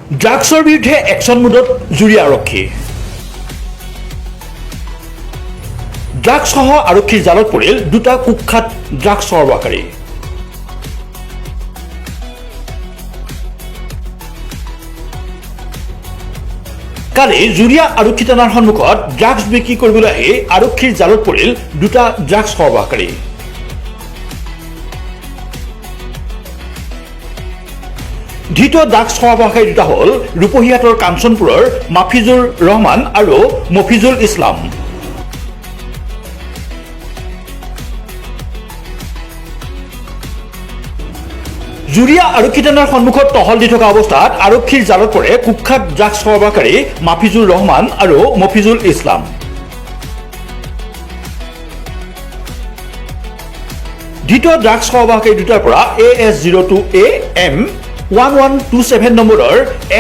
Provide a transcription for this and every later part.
ড্ৰাগছৰ বিৰুদ্ধে একশ্যন মুডত জুৰি আৰক্ষী। ড্ৰাগছসহ আৰক্ষীৰ জালত পৰিল দুটা কুখ্যাত ড্ৰাগছ সৰবৰাহকাৰী। কালি জুৰিয়া আৰক্ষী থানাৰ সন্মুখত ড্ৰাগছ বিক্ৰী কৰিবলৈ আহি আৰক্ষীৰ জালত পৰিল দুটা ড্ৰাগছ সৰবৰাহকাৰী। ধৃত ড্ৰাগছ সৰবৰাহকাৰী দুটা হ'ল ৰূপহীহাটৰ কাঞ্চনপুৰৰ মাফিজুৰ ৰহমান আৰু মফিজুল ইছলাম। জুৰিয়া আৰক্ষী থানাৰ সন্মুখত টহল দি থকা অৱস্থাত আৰক্ষীৰ জালত পৰে কুখ্যাত ড্ৰাগছ সৰবৰাহকাৰী মাফিজুৰ ৰহমান আৰু মফিজুল ইছলাম। ধৃত ড্ৰাগছ সৰবৰাহকাৰী দুটাৰ পৰা AS02A M1127 নম্বৰৰ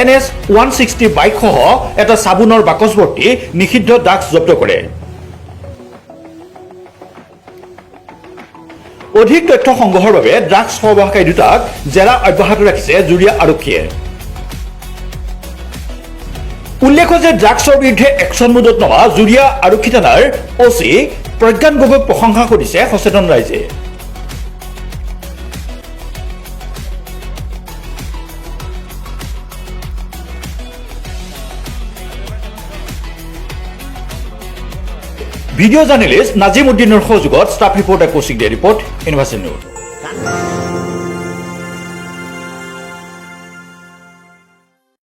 NS160 বাইকসহ এটা চাবোনৰ বাকচ ভৰ্তি নিষিদ্ধ ড্ৰাগছ জব্দ কৰে। অধিক তথ্য সংগ্ৰহৰ বাবে ড্ৰাগছ সৰবৰাহকাৰী দুটাক জেৰা অব্যাহত ৰাখিছে জুৰিয়া আৰক্ষীয়ে। উল্লেখ্য যে ড্ৰাগছৰ বিৰুদ্ধে একশ্যন মুডত নমা জুৰিয়া আৰক্ষী থানাৰ OC প্ৰজ্ঞান গগৈক প্ৰশংসা কৰিছে সচেতন ৰাইজে। ভিডিঅ' জাৰ্নেলিষ্ট নাজিম উদ্দিনৰ সহযোগত ষ্টাফ ৰিপৰ্টাৰ কৌশিক দিয়া ৰিপৰ্ট ইউনিভাৰ্চেল নিউজ।